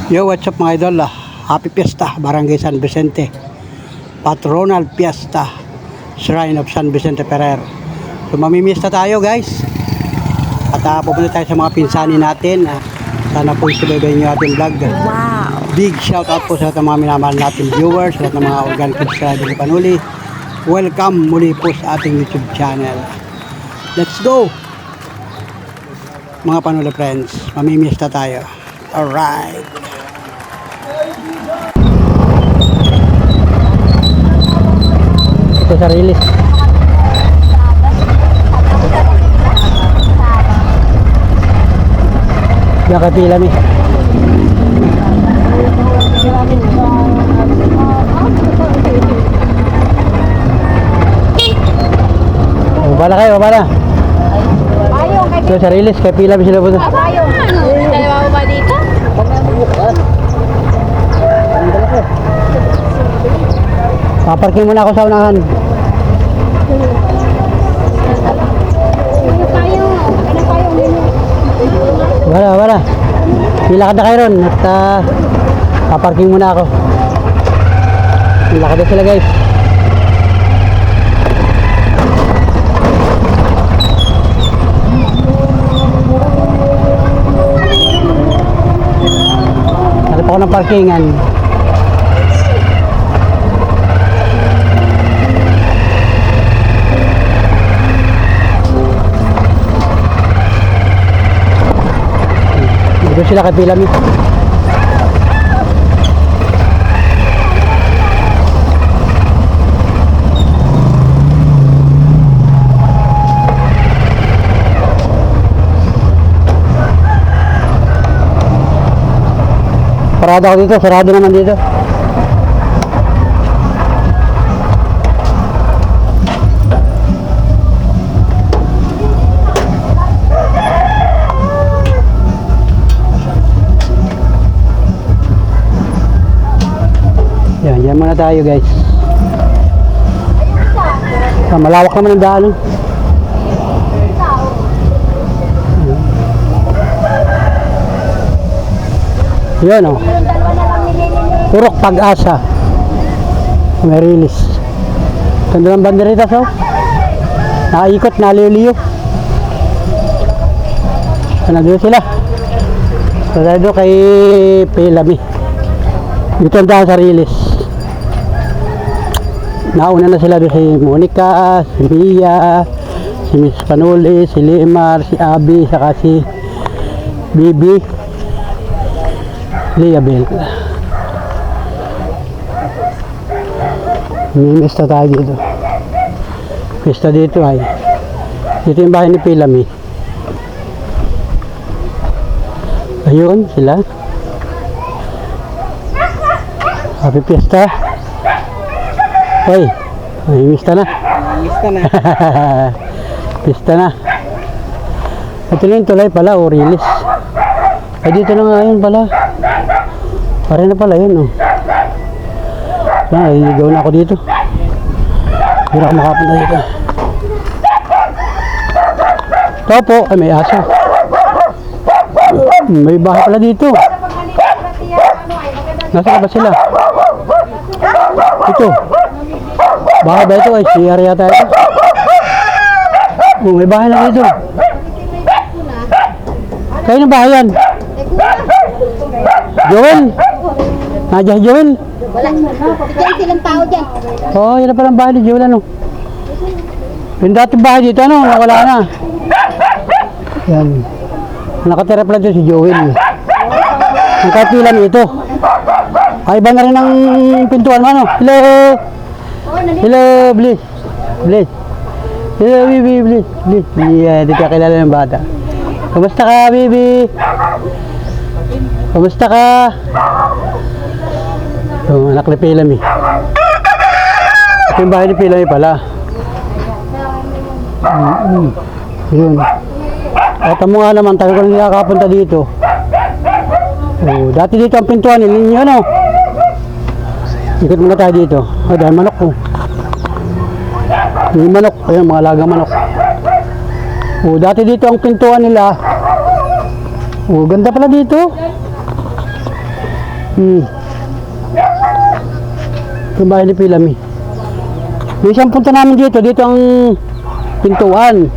Yo, what's up mga idol? Happy Fiesta, Barangay San Vicente. Patronal Fiesta, Shrine of San Vicente Ferrer. So mamimista tayo guys. At pupunta tayo sa mga pinsani natin. Sana po isubaybayin nyo ating vlog. Wow! Big shout out po sa lahat ng mga minamahal natin viewers, sa lahat ng mga organic subscriber ni Panuli. Welcome muli po sa ating YouTube channel. Let's go! Mga Panuli friends, mamimista tayo. Alright! Ito sa release. Yan kapila mi. Bala kayo, bala. Ito sa release, kapila mi sila po. Dalawa mo ba dito? Paparking muna ako sa unahan. Wala. Pilakad na kayo ron at paparking muna ako. Pilakad na sila guys. Hanap ako ng parkingan. Doon sila kay Pilami. Parada ako dito, sarado naman dito. Yan muna tayo guys. Malawak naman ang daan. Yan o. Purok Pag-asa. May release. Ganda ng banderitas o. Nakaikot, naliw-liw. Nandito sila. So tayo kay Pilami. Dito ang daan sa release. Nauna na sila doon si Monica, si Mia, si Miss Panuli, si Limar, si Abby, saka si Bibi, Liabel. Mimista tayo dito. Pista dito ay. Dito yung bahay ni Pilami. Ayun sila. Happy Fiesta. Hoy, mista na. Pista na. Ito na yung tulay pala, o release. Ay, dito na nga yun pala. Pare na pala yun, oh. Naligaw na ako dito. Hindi ako makapunta dito. Ito po, ay may aso. May bahay pala dito. Nasa ba sila? Ito. Bahay ba ito? Ay, CR yata ito. Oh, may bahay na dito. Kayo na bahay yan? Joel? Nadya si Joel? Wala. Diyan silang tao dyan. Oh, yan na palang bahay ni Joel, ano? Yung dating bahay dito, ano? Nawala na. Yan. Nakatira pala dito si Joel. Ang kapilan ito. Ay, iba na rin ang pintuan mo, ano? Hello! Hello, Bliss. Hello, Bibi, Bliss. Yeah, di ka kilala ng bata. Kamusta ka, Bibi? Kamusta ka? Oh, anak ni Pilami. Ito yung bahay ni Pilami pala. Yun. At mo nga naman, tayo ko lang nakakapunta dito. Oh, dati dito ang pintuan, ninyo, ano? Ikot muna tayo dito. Oh, dahil manok ko. Yung manok, ayun, mga alagang manok. Oh, dati dito ang pintuan nila. Oh, ganda pala dito. Yung bahay ni Pilami. May isang punta namin dito. Dito ang pintuan.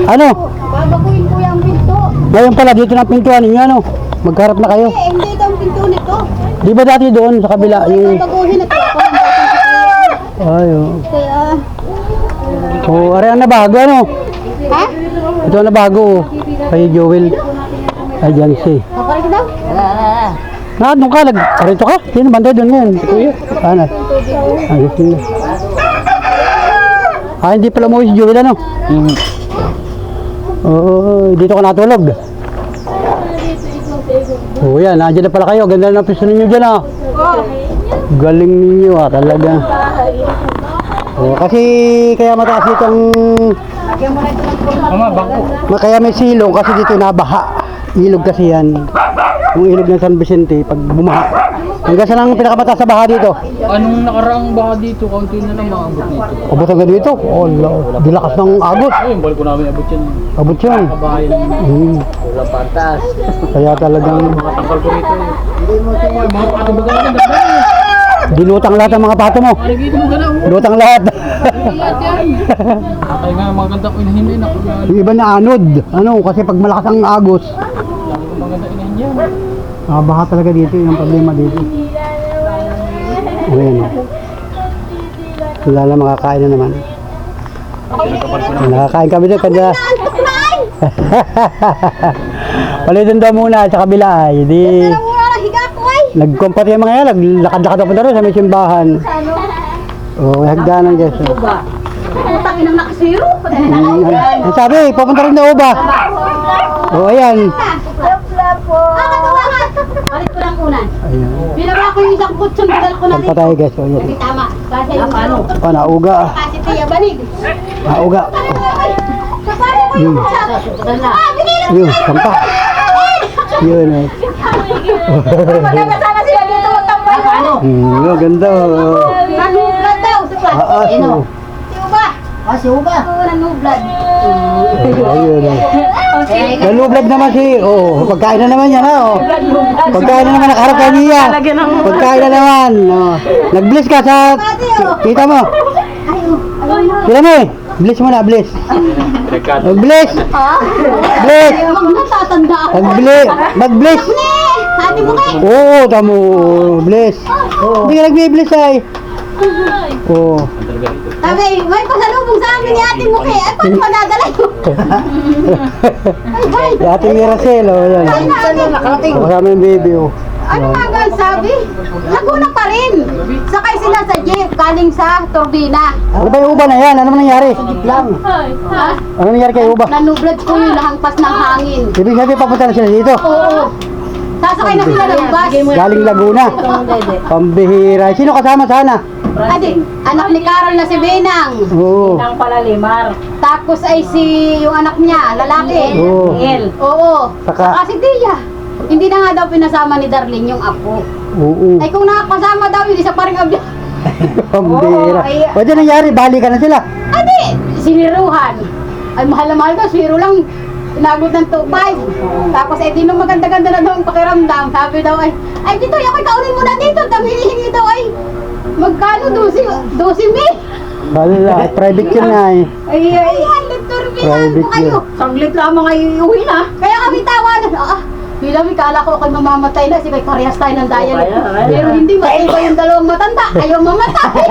Ano? Babaguhin ko yung pinto. Ngayon pala, dito na pintuan ninyo, ano? Magharap na kayo. Eh, hindi ito ang pinto nito. Di ba dati doon sa kabila? Yung... Babaguhin at ako ang batang Ay, oh. kaya... Oh, ari ang nabago, ano? Ha? Ito ang nabago, oh. Kay Joel. Agency. Paparik daw? Doon ka, karito ka? Sino banda doon ngayon? Kuya. Ano? Ayos nyo. Hindi pala mo si Joel, ano? Oo, dito ka natulog. Oo, yan. Nandiyan na pala kayo. Ganda na piso ninyo dyan, ah. Galing ninyo, ah. Talaga. Oo, kasi kaya mataas itong... Kaya may silong kasi dito nabaha. Ilog kasi yan. Yung ilog ng San Vicente, pag bumaha. Hanggang saan ang pinakamataas sa baha dito? Anong nakaraang baha dito? Kaunti na lang maabot dito. Abot hanggang dito? Oh, dilakas ng abot. Ayun, balik ko namin abot yan. Abot yun. Kabahay ng walang pantas. Kaya talagang Tangkal ko rito eh. Mga pato ba gano'n? Ganda eh. dinutang lahat ng mga pato mo. Marigito mo gano'n. Lutang lahat. Lahat yan. Kaya nga mga gandang inahin din ako. Yung iba na anod. Ano, kasi pag malakas ang agos, Mga gandang inahin yan. baha talaga dito. Yung problema dito. Ayan. Wala na makakain na naman. Nakakain kami doon. Kanya... Palitin daw muna sa kabila ay. Di... Higa ko ay! Nagkumpati yung mga yan. Naglakad-lakad ako doon sa may simbahan. Oo, hagdanan guys. Utang inang nakasiro. Ang sabi, papunta rin na uba. Oo, ayan. Balik ko lang unan. Ayan. Binaba ko yung isang kutsyon, badal ko na Saan pa tayo guys? O, yan. Tama. Kasi yung ano. Nauga. Kasi tiya banig. Nauga. Kapano ko yung kutsyon? Binilin Yun, sampa. Yun eh. Magkakasama sila dito magtambay. Yun, ganda. Nanublad daw. Oo. Si Uba. Si Uba. Oo, nanublad. Ayun eh. Nalublad naman pagkain na naman yan ha. Oh. Pagkain na naman, nakaharap ka niya. Pagkain na naman. Oh. Nag-bliss ka sa... Kita mo. Kita mo eh. Bliss mo na, bliss. Mag-bliss. Bliss. Huwag na tatanda ako. Mag-bliss. Hati mo kayo. Oo, tamo. Bliss. Hindi ka nag-bliss ay. Oo. Sabi, may pasalubong sa amin ni ate mo kayo. Ay, paano madadala yun? Dati Miracel, oh, yan. Kasama yung baby, oh. Ano nga guys, sabi? Laguna pa rin. Sakay sila sa jeep, galing sa Turbina. Ano ba yung uba na yan? Ano nangyari? Lang. Ha? Ano nangyari kay uba? Nanublad ko yung lahangpas ng hangin. Ibig sabihin, papunta na sila dito. Oo. Sasakay na sila ng bus. Galing Laguna. Pambihira. Sino kasama sana? Adi, anak ni Carol na si Benang. Oo. Ang palalimar. Tapos ay si yung anak niya, lalaki. Oo. Oo. Saka- Saka si Tia. Hindi na nga daw pinasama ni Darlene yung apo. Oo. Ay kung nakakasama daw yun, isa pa rin abya. Pambihira. Oo, Pwede nangyari, balikan na sila. Adi, siniruhan. Ay mahal na mahal daw, siro lang. Inagot ng 2.5. Tapos eh di nung maganda-ganda na daw ang pakiramdam. Sabi daw ay dito, ako'y kaunin mo na dito. Dam hinihingi daw ay magkano 12 mil. Wala, private yun nga eh. Ay, turbina Private mo kayo. Saglit lamang ay uwi na. Kaya kami tawanan. Bilang kala ko ako'y mamamatay na. Sige, parehas tayo ng dialect. Pero hindi, matay pa yung dalawang matanda. Ayaw mamatay.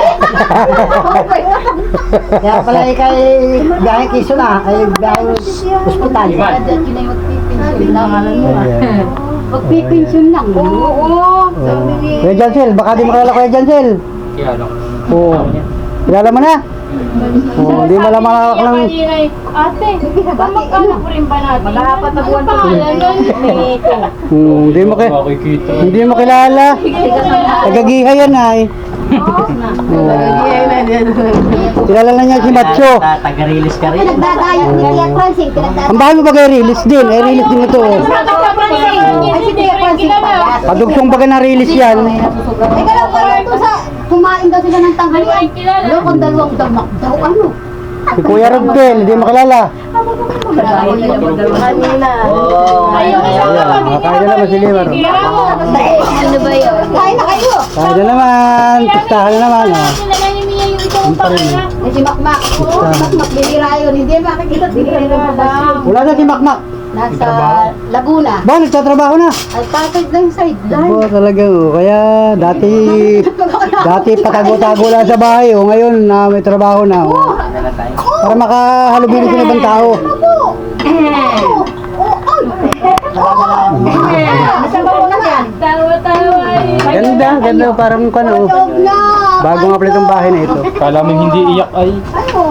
Kaya pala kay Biyahe Kiso na, ay Biyahe Hospital. Yun ay magpipensyon lang. Ayan. Magpipensyon lang. Oo. Sabi ni... Kuya Jansel, baka di makilala Kuya Jansel. Kaya ano? Oo. Kilala mo na? Oo, di mo lang malawak ng... Ate, mag-anak ko rin ba natin? Mag-aapat na buwan pa. Hindi mo Makikita. Hindi mo kilala. Tagagiha yan ay. Kilala na niya si Macho. Taga-release ka rin. Pinagdadayat ni Tia Francine. Ang bahal mo ba kay release din? Eh, release din ito. Oh. Ay, si Tia Francine pala. Padugsong baga na release yan. Ay, galaw pa rin ito sa... Kumain daw sila ng tanghalian. Lokong dalawang damak daw. Ano? Si Kuya Rodel, hindi makilala. Kanina. Ayaw Kaya na naman si Limar. Ano ba yun? Kain na kayo. Kaya na naman, pistahan na naman. Oh. Ang pa rin. Eh, si Makmak. Makmak, binira yun. Hindi makikita. Binira yun. Wala na si Makmak. Nasa Laguna. Ba, nagtatrabaho na. Ay, tapos lang sideline. Oo, talaga. Oh. Kaya dati patago-tago lang sa bahay. Oh. Ngayon na may trabaho na. Oh. Para makahalubilo sa ibang tao. Ganda. Parang kano. Bagong upload ang bahay na ito. Kala mo hindi iyak ay. Ano?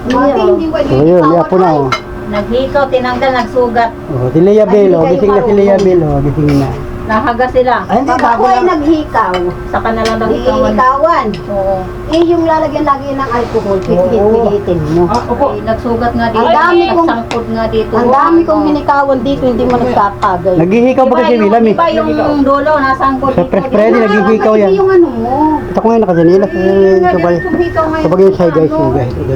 Hindi ko So yun, liya po na. Oh. Naghiko, tinanggal, nagsugat. Oh, si Lea Bell. Oh. Gising na si Lea Bell. Oh. Gising na. Nahaga sila. Ay, hindi, Pag bago ako ay lang. naghikaw, Sa kanila daw ikawan. hikawan. Oo. Eh, yung lalagyan lagi ng alcohol, pipilitin mo. Ay, nagsugat nga dito. Ang dami kong- Nagsangkod nga dito. Ang dami kong hinikawan dito, hindi mo nagkakagay. Naghihikaw ba kasi Milam eh? Iba yung dulo, nasangkod Sa Fresh Freddy, naghihikaw yan. Yung ano mo. Ito ko ngayon nakasanilas. Ito ba? Ito ba yung side guys?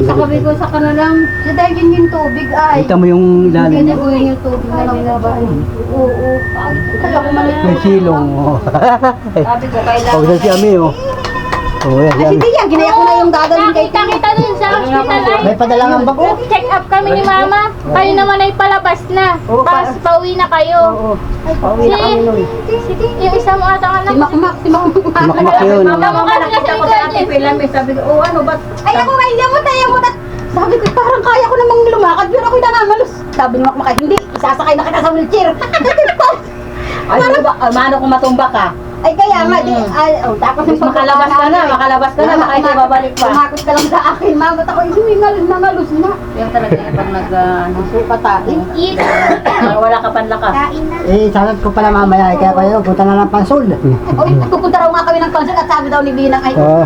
Sa kabi ko sa kanilang. Sa dahil yun yung tubig ay. Kita mo yung Ganyan ilalim. ko yun yung tubig na binabay. Oo. Kaya ko mali. May silong. Oh. Sabi ko, Pag kailangan. si Ami oh. Oh, yan, Ay, yan. si Tia, ginaya ko na yung gagawin kay Tia. Nakita dun sa hospital ay May padalangan ba ko? check up kami ni Mama. Kayo naman ay palabas na. Tapos pauwi na kayo. Pauwi na kami nun. Yung isang atang anak. Si Makmak, si Makmak. Makmak yun. Mama mo ka nakita ko sa ating film. Sabi ko, oh ano, ba't? Ay, ako nga, hindi mo tayo mo. Sabi ko, parang kaya ko namang lumakad, pero ako'y nangangalus. Sabi ni Makmak, hindi, isasakay na kita sa wheelchair. Ay, mano kung matumba ka? Ay, kaya nga, tapos yung Makalabas ka na, baka ito babalik pa. Tumakot ka lang sa akin, mama, ako, nangalus na. Yung talaga yung pag Supatain. Eat. wala ka panlakas. Kain na. Eh, sanat ko pala mamaya. Kaya kayo, punta na ng pansol. Oy, pupunta raw nga kami ng concert at sabi daw ni Binang, Ah.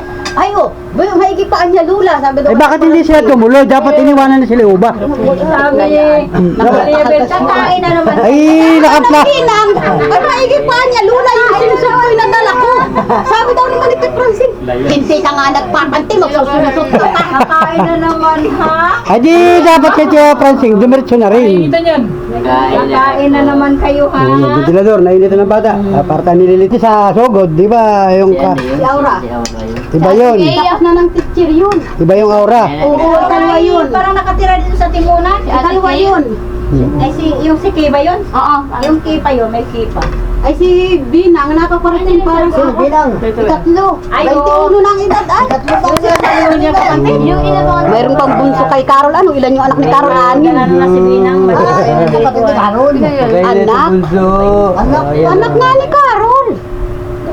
maigi pa niya Lula, sabi daw. Eh bakit hindi sila tumuloy? Dapat iniwanan na sila uba. Sabi, nakalibel, kakain na naman. Ay, nakapla. Binang, ay maigi pa niya Lula, yung sinusunod na dala ko. Sabi daw ni Malikit Francine, hindi ka nga nagpapanti, magsusunod ka pa. Kakain na naman, ha? Ay di, dapat kay Tia Francine, dumiretso na rin. Kita niyan. Kakain na naman kayo, ha? Yung ventilador, nainitan ng bata. Parta nililiti sa sugod, di ba? Yung ka, Si Aura. iba yun. Tapos na ng teacher yun. Iba yung aura. Oo, dalawa yun. Parang nakatira dito sa timunan. Dalawa yun. Ay, yung si Kiba yun? Oo. Yung Kipa yun, may Kipa. Ay si Binang, nakaparating para sa Sino bilang? tatlo. Ay, 21 ng edad ay. Tatlo pa siya. Yung ina mo. Mayroon pang bunso kay Carol. Ano, ilan yung anak ni Carol? Anim. Ganun na si Binang. Kapatid ni Carol. Anak. Anak nga ni Carol.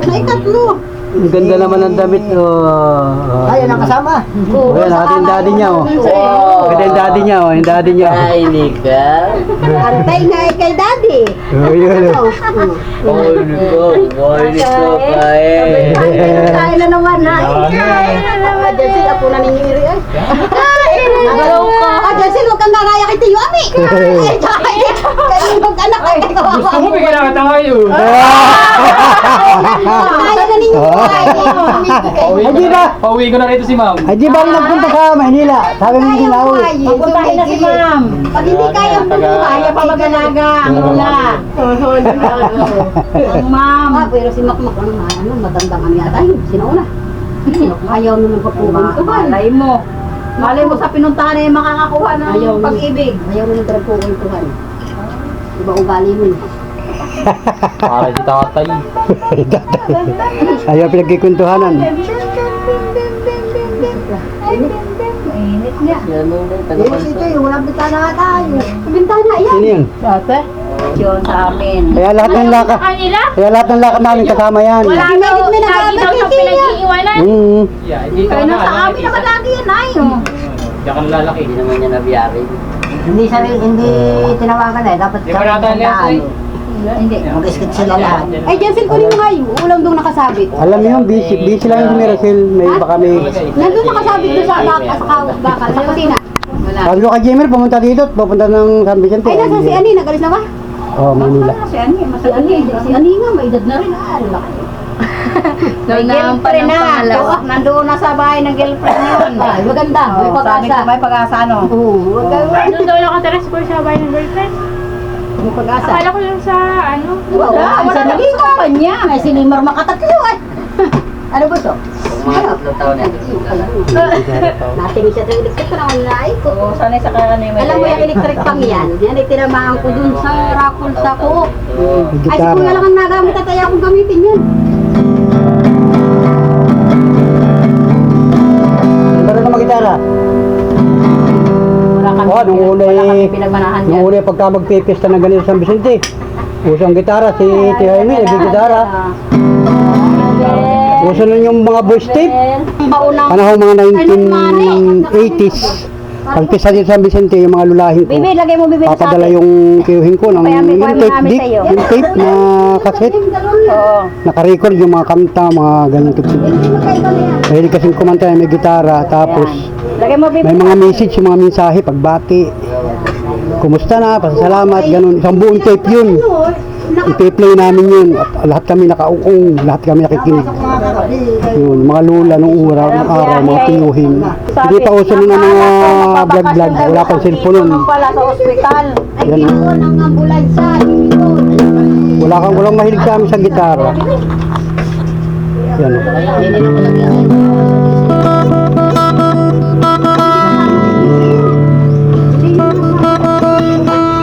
Na ikatlo. Ang ganda naman ng damit. Oh. Ay, yan ang kasama. Oh, yan, nakati yung daddy niya. Oh. Ganda yung daddy niya. Oh, yung daddy niya. Antay nga ay kay daddy. Oh, yun. Oh. Kain na naman na. Kain na naman. Jensil, ako na ninyo iri ay. Nagalaw ka. Ah, Jensil, huwag kang gagaya kay Tiyo Ami. Ay, tsaka kayo yung anak ay kawawa. Gusto mo bigyan naman tayo. Kaya na ninyo ay. Ay, di ba? Pauwi ko na rito si ma'am. Ay, di ba rin nagpunta sa Maynila? Sabi mo hindi na Pagpuntahin na si Ma'am. Pag hindi kaya kaya pa mag-alaga ang mula. Ang Ma'am. Ah, pero si Makmak, ano, matandang ano yata yun. Sinauna. Ayaw na ng papugan ko ba? Malay mo sa pinuntahan ay makakakuha ng Ayaw na. pag-ibig. Ayaw na ng papugan ko ba? Iba ugali mo. Para si tatay. Ayaw pinagkikwentuhanan. Mainit nga. Eh, si Toy, walang bitana nga tayo. Bintana yan. Sino yun? Yun sa amin. Kaya lahat ng lakad. Kanila? Kaya lahat ng lakad namin kasama yan. Wala Hindi daw. may Lagi nagkakabit daw kay sa Tia. pinag-iiwanan. Yeah, hindi ka Kaya na. nasa amin naman lagi yan ay. Diyan ka nalalaki. Hindi tinawagan eh. Dapat Di ba natin tandaan. Hindi. Mag-skit sila lahat. Ay, Jensen, kunin mo nga yung ulam doon nakasabit. Alam mo yun, busy lang yung Miracle. May iba kami. Nandun nakasabit doon sa bakal, sa kusina. Sabi ko kay Jimmer, pumunta dito at pupunta ng San Vicente. Ay, nasa si Ani, nagalis na ba? Oh, Manila. Si Ani nga, may edad na rin. Laki. May girlfriend na. Nandoon na sa bahay ng girlfriend yun. Ay, maganda. May pag-asa. May pag-asa, no? Oo, Doon daw nakatransport sa bahay ng girlfriend. may pag-asa. Akala ko lang sa ano. Wala, wala na dito pa niya. May sinimar makatatlo ay. Ano ba to? Mga 3 taon na. Natingin siya sa electric ko naman na ay ko. Oo, sanay sa kanay may Alam mo yung electric pang yan? Yan ay tinamaan ko dun sa raffle sa ko. May Ay, si kuya lang ang nagamit at ayaw kong gamitin yun. Ano na mag-gitara? Wala kami, Oh, nung una wala kami eh, pinagmanahan nung yan. una pagka magpipista ng ganito sa San Vicente, uso ang gitara, si Jaime, nag-gitara. Uso nun yung mga voice tape, Paunang panahon mga 1980s. Pagpista dito sa San Vicente, yung mga lulahin ko, Bibi, lagay mo bibi sa papadala akin. yung kiyuhin ko ng Kaya may yung kuha tape namin deck, sa'yo. yung tape na cassette, Oo. naka-record yung mga kanta, mga ganun tipo. Pwede kasing kumanta, may gitara, tapos Lagay mo bibi. may mga message, yung mga mensahe, pagbati. Kumusta na, pasasalamat, ganun. Isang buong tape yun. I-play namin yun. At lahat kami nakaukong, lahat kami nakikinig. Yun, mga lula nung araw, mga tiyuhin. Hindi pa uso nun ang mga vlog-vlog, wala pang cellphone nun. Pala sa ospital. Ay, Yan. kinuha ng ambulansya. Walang mahilig sa amin sa gitara. Yan.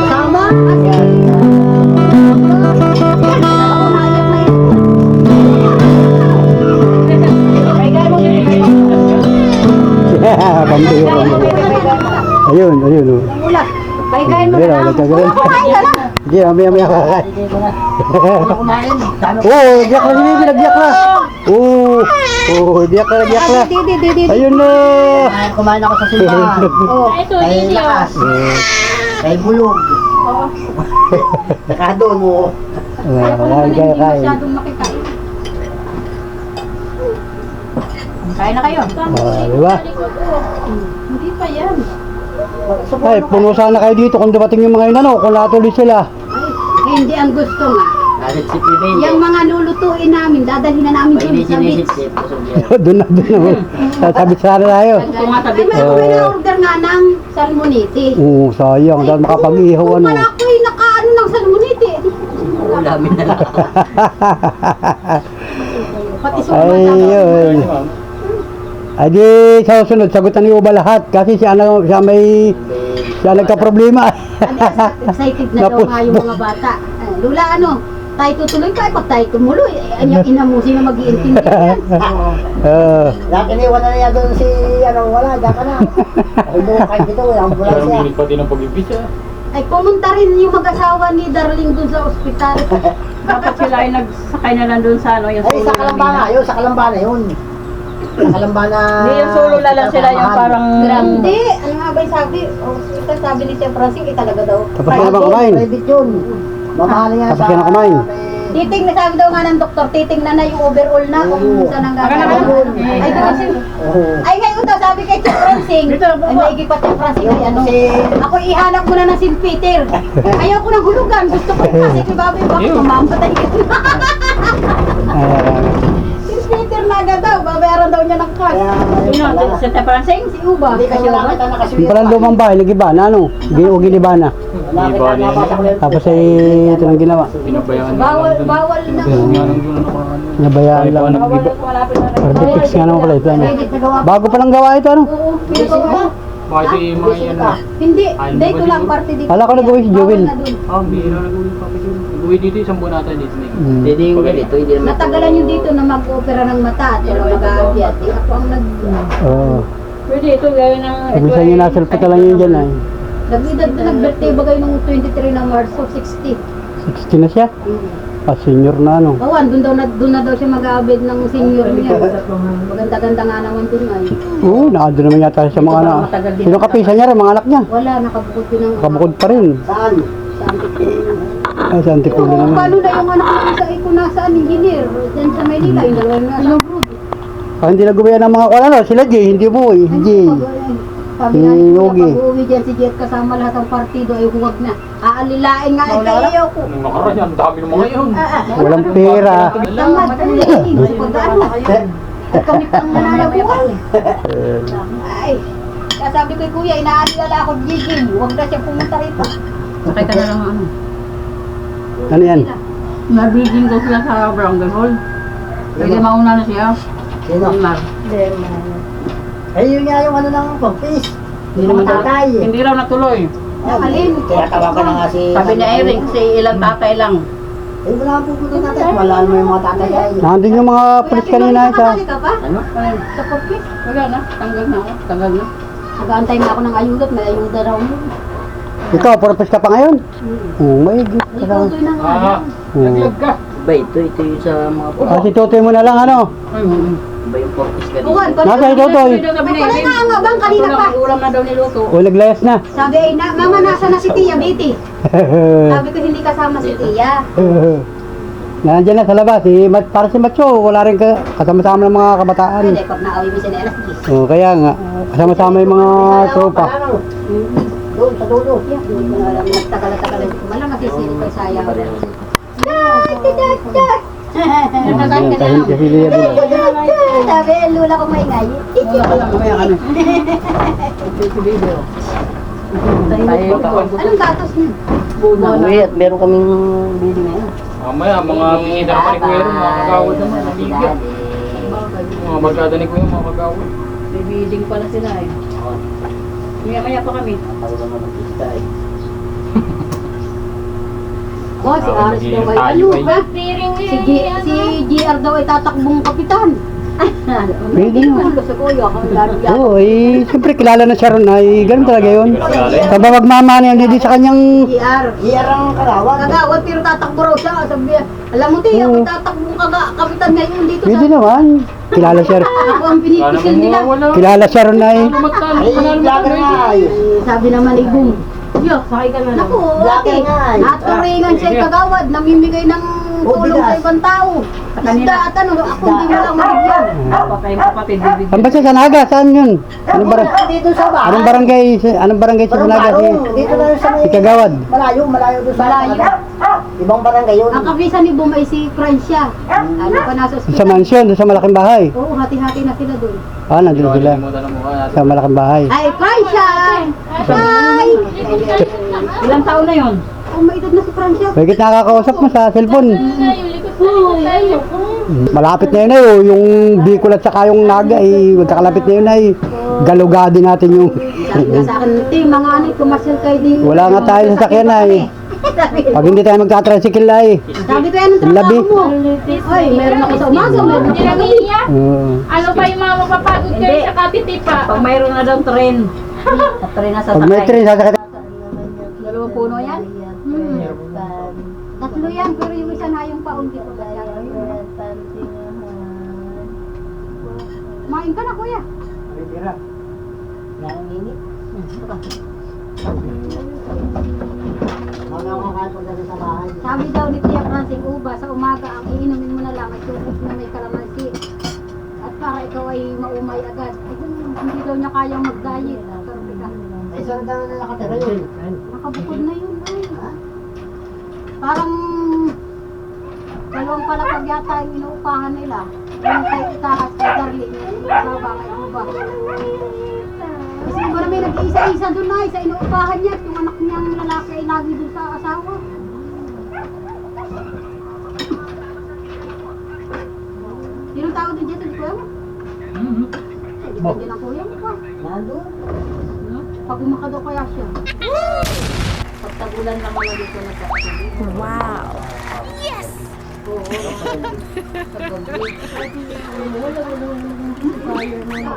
Tama? Pambiro. Ayun, ayun. Oh. Baygayin mo Ayun, na. nagkagalan. Kumain ka na. Sige, mamaya kakain. Oo, diyak na, hindi, nagdiyak na. Oo, diyak na, diyak na. Ayun na. Kumain ako sa simba. Ay, so Kay hindi lakas. Kay bulog. Nakadon mo. Kain, kain, kain. Masyadong makikain. Kain na kayo. Diba? Hindi pa yan. Ay, puno sana kayo dito kung dumating yung mga yun, ano, kung natuloy sila. Ay, hindi ang gusto nga. Nalit si Pibe. Yung mga lulutuin namin, dadalhin na namin dun sa beach. Doon na. Sabit sana tayo. Ay, may na-order nga ng salmonite. Oo, sayang. Dahil makapag-ihaw, Kung ano. pala ako'y nakaano ng salmonite. Ulamin na lang. Pati Ay, yun. Ay, di, sa susunod, sagutan ni Uba lahat. Kasi siya nagka-problema. Excited na daw nga yung mga bata. Lula, ano? Tayo tutuloy pa, pag tayo tumuloy, anyang ina mo, sino mag-iintindi yan? Lahat iniwan na niya doon si, wala, diyan ka na. Ay, buong kayo dito, walang Pero ambulansya. minit pa din ang pag-ibig siya. Ay, pumunta rin yung mag-asawa ni Darling dun sa ospital. Dapat sila ay nagsakay na lang doon sa ano, yung Ay, sa Kalambana, yun, sa Kalambana yun. Sa Kalambana. Hindi, yung solo na lang sila yung parang... Hindi, ano nga ba yung sabi? Hospital, sabi ni Tia Francine, talaga daw. Tapos ka na ba kumain? Private yun. Mamahal yan Tapos ka na kumain? Titing na sabi daw nga ng doktor, titingnan na yung overall na kung saan ang gagawin. Ay, kasi, ay ngayon daw sabi kay Tia Francine, ay maigi pa Tia Francine, ay ano, ako ihanap mo na ng St. Peter. Ayaw ko ng hulugan, gusto ko kasi kay Babi, bakit mamamatay ka na? St. Peter na agad daw, babayaran daw niya ng cash. Sino? Sa Teparansing? Si Uba. Hindi kasi wala kita Yung nakasuyo. palang lumang bahay, nag-iba na, ano? Giniba na. Wala kita nabasa ko yun. Tapos ay ito lang ginawa. Pinabayaan niya Bawal, lang dun. bawal na. Nga lang dun, ano, ano. Nabayaan lang. Malapit na rin. Pero fix nga naman pala ito, ano? Edit na gawa. Bago pa lang gawa ito, ano? Oo, pinagawa. Kasi mga yan na. Hindi, dito lang parte dito. Wala ko nag-uwi si Joel. Bawal na dun. Ah, bihira nag-uwi pa kasi. Nag-uwi dito, isang buwan natin dito. Hindi yung ganito, hindi naman. Natagalan nyo dito na mag-opera ng mata at mag-aabyat. Ako ang Oo. Pwede ito gawin ng... Ibig niya nasa hospital lang yun dyan, ay. nag-birthday ba kayo nung 23 ng Marso, 60. 60 na siya. Senior na, ano? Bawan, doon na daw siya mag-aabid ng senior niya. Maganda-ganda nga naman dun ay. Oo, nakado naman yata sa mga anak. Sino kapisa niya rin, mga anak niya? Wala, nakabukod din ang... Kabukod pa rin. Saan? Ay, sa Antipolo Oo, naman. paano na yung anak ko sa iko nasaan, engineer? Diyan sa Maynila, yung dalawang nasa abroad. Hindi nagubaya ng mga ano, sila Jay, hindi mo eh. Jay. Sabi Si nga ni Kuya, Yogi. pag uuwi dyan si Jet kasama lahat ng partido, ay huwag na. Aalilain nga ito ayoko. Nung nakaraan yan, ang dami ng mga yun. Walang pera. Tamad, hindi sa pag-ano. At kami pang nananabuhay. Ay, kaya sabi ko Kuya, inaalala ako Gigi, huwag na siya pumunta rito. Sakay ka na lang ano. Ano yan? Nabigin ko sila sa barangay hall. Sige, mauna na siya. Sino? Mar. Eh, yun nga yung ano ng pag-fish. Hindi naman Tatay. Hindi raw natuloy. Alin? Kaya tawagan na nga si... Sabi niya Eric, kasi ilang tatay lang. Eh, wala po po tatay. Wala mo yung mga tatay ay. Nandun yung mga pulis kanina isa. Nakakali ka pa? Ano? Sa pagkis? Wala na, tanggal na ako. Tanggal na. Nag-aantay na ako ng ayuda at may ayuda raw mo. Ikaw, purpose ka pa ngayon? Oo, may Hindi ko ito na nga. Ah, naglag ka. Ba, ito yung sa mga po. Si Totoy mo na lang, ano? Ba yung porkis ka Buwan, Nasa si Totoy. Wala na nga bang kanina pa. Ulam na daw niluto. O, naglayas na. Sabi ay, mama nasa na si Tia, Betty. Sabi ko hindi kasama si Tia. Nandiyan na sa labas. Para si Macho, wala rin kasama-sama ng mga kabataan. Pwede, pag naawi mo siya na alas 10. O, kaya nga, kasama-sama yung mga tropa. Doon, sa dulo. Yeah, hindi ko na alam. Nagtagal-tagal. Malang masisilip ay sayaw. Kahit kasi liya din. Sabi, lula ko maingay. Anong gatos niya? Uwi at meron kaming bili ngayon. Mamaya, mga bingida pa ni Kuya, mga kagawad naman, nabigyan. Mga barkada ni Kuya, mga kagawad. Bibiding pala sila eh. Maya pa kami. Oh, si Aris daw ay ano ba? Si GR daw ay tatakbong kapitan. Pwede nga. Sa kuya, kami lalo yan. Oo, siyempre kilala na siya ron. Ganun talaga yun. Sa magmamana yan, hindi sa kanyang... GR. Iyar ang karawan. Kagawad pero tatakbo raw siya. Sabi, alam mo tiyo, Oo. tatakbong kapitan ngayon dito Pwede sa... naman. Kilala siya ron. Ako ang pinipisil nila. Kilala siya ron ay... Ay, vlogger nga ayos. Sabi naman ni Bung. Yo, sakay ka na. Naku, ate, naturingan siya yung kagawad, namimigay ng tulong sa ibang tao. Isda at ano, ako hindi mo lang mabigyan. Patay yung kapatid, bibigyan. Saan ba siya? Sa Naga? Saan yun? Dito sa bahay. Anong barangay sa Naga? Dito na sa may... Si Kagawad. Malayo doon sa... Malayo. Ibang barangay yun. Ang kabisa ni Bum ay si Francia. Ano pa nasa Sa ospital? mansyon, doon sa malaking bahay. Oo, hati-hati na sila doon. Ah, nandun sila. Sa malaking bahay. Ay, Francia! Hi! Ilang taon na yun? Oh, may edad na si Francia. Pagkit nakakausap mo sa cellphone. Malapit na yun ay, yung Bicol at saka yung Naga magkakalapit na yun ay. Galugadi natin yung... Sabi nga sa akin, "Te, mga anay, kumasyal kayo din." Wala nga tayo sa sakyan ay. Pag hindi tayo magka-tricycle ay. Sabi ko, anong Labi. trabaho mo? Ay, meron ako sa umaga, meron ako sa gabi. Oo. Ano pa yung mga mapapagod kayo sa Kapitipa? Pag mayroon na daw tren. Sa tren na Pag may sasakay. train, sasakit. Dalawang puno yan? Tatlo yan, pero yung isa na yung paong dito. Kumain ka na, kuya. Sa bahay. Sabi daw ni Tia Francine Uba, sa umaga ang iinumin mo na lang ay tubig na may kalamansi. At para ikaw ay maumay agad. Ay, hindi daw niya kayang mag-diet. Sabi ka. Ay, saan daw na nakatira yun? Nakabukod na yun. Ay. Parang dalawang palapag yata yung inuupahan nila. Yung kay Itaas, kay Darlene, yung kasama kay Uba. Kasi iba na may nag-iisa-isa doon na, sa inuupahan niya. Yung anak niyang lalaki ay lagi doon sa asawa. Sino tao din dyan sa kuya mo? Hindi din ang kuya mo pa. Nandun. Pag umakado kaya siya. Pagtagulan lang mga dito na sa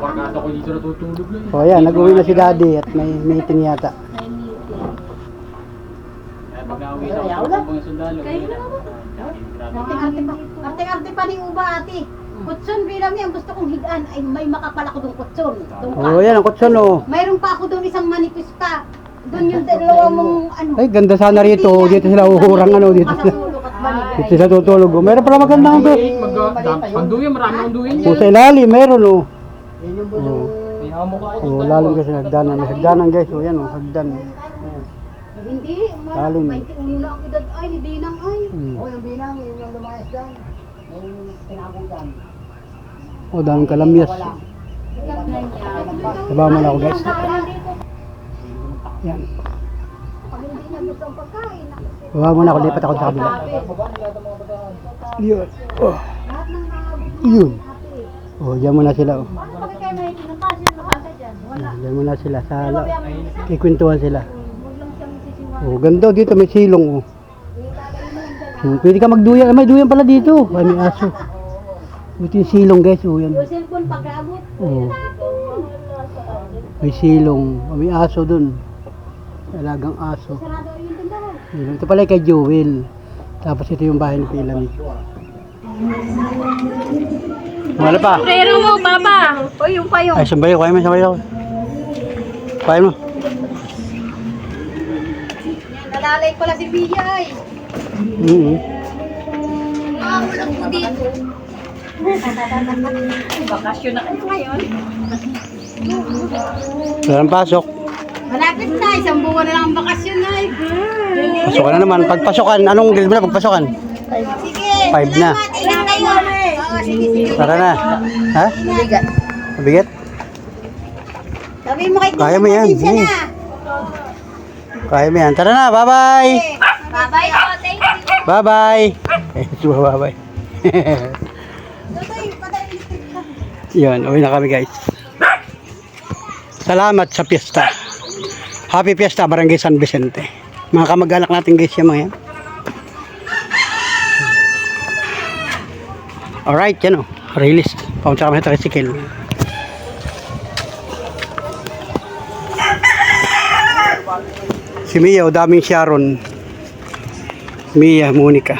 Barkada ko dito natutulog lang. O yan, nag-uwi na si Daddy at may meeting yata. Kaya pag nauwi sa mga sundalo. Kayo na Arte-arte pa ni Uba ate. Kutsun bilang yan, gusto kong higaan ay may makapal ako doon kutsun. Doon pa. O yan, ang kutson o. Mayroon pa ako doon isang manipis pa. Doon yung dalawa mong ano. Ay, ganda sana rito. Dito sila uhurang ano dito. Kasasulok at balik. Dito sila tutulog. O, meron pala magandang to. Panduyan, marami akong duyan O dyan. sa ilalim, meron o. Yun yung bulong May hamok ako. Oh, lalim kasi hagdanan. May hagdanan guys. Oh, yan oh, hagdan. Ayan. Hindi, Lalim. 21 na ang edad ay, ni Dinang ay. Hmm. O yung binang, yung lumayas dyan. Yung tinagutan. Oh, daming kalamyas. Baba mo na ako guys. Yan. Pag hindi niya gusto ang pagkain, Baba mo na ako, lipat ako sa kabila. Yun. Oh. lahat ng mga Yun. Oh, diyan muna sila. Oh. paano kami kayo may tinatasin na kasa dyan? Wala. Diyan muna sila. Sa ikwentuhan sila. Huwag lang siyang sisiwa. Oh, ganda dito. May silong. Oh. Pwede ka magduyan. May duyan pala dito. Ay, may aso. Ito yung silong guys. Oh, yan. Yung cellphone pagkaabot. Oh. May silong. Oh, may aso dun. Alagang aso. Sarado yung tindahan. Ito pala kay Joel. Tapos ito yung bahay ni Pilami. Wala pa. Pero mo, Papa. O yung payong. Ay, sambayo. Kaya mo, sambayo. Kaya mo. Nalalay pala si Bia ay. Ulang po dito. Bakasyon na kayo ngayon. Walang pasok. Malapit na, isang buwan na lang ang bakasyon na ay. Pasokan na naman. Pagpasokan, anong grade mo na pagpasokan? Sige, 5 na. ingat kayo. Oo, sige, sige. Tara na. Ha? Bigat. Mabigat? Sabi mo kay Kaya mo yan. Siya na. Kaya mo yan. Tara na. Bye-bye. Bye-bye po, thank you. Bye-bye. Bye-bye. Tutoy, patay electric ka. Yun, uwi na kami guys. Salamat sa piyesta. Happy Fiesta, Barangay San Vicente. Mga kamag-anak natin guys yung mga yan. Alright, yan o. Release. Paunta kami sa tricycle. Si Mia, o daming Sharon. Mia, Monica.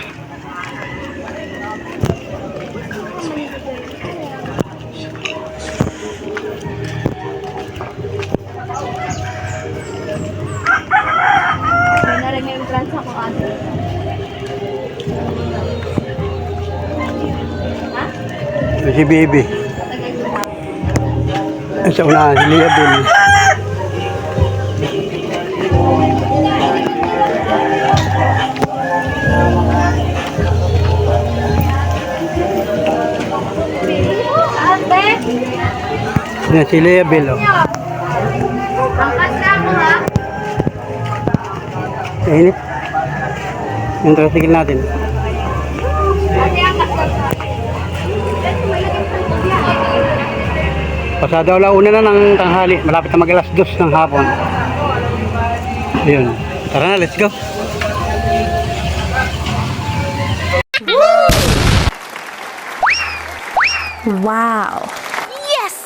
May na rin yung trans ako ano. Si Baby. Sa unahan, si Lia Bill. Ate! Yan, si Lia Bill. Oh. Angkas na ako ha? Init. Yung tricycle natin. Ate, angkas ka. Pasado alauna na ng tanghali. Malapit na mag-alas 2 ng hapon. Ayun. Tara na, let's go. Wow. Yes!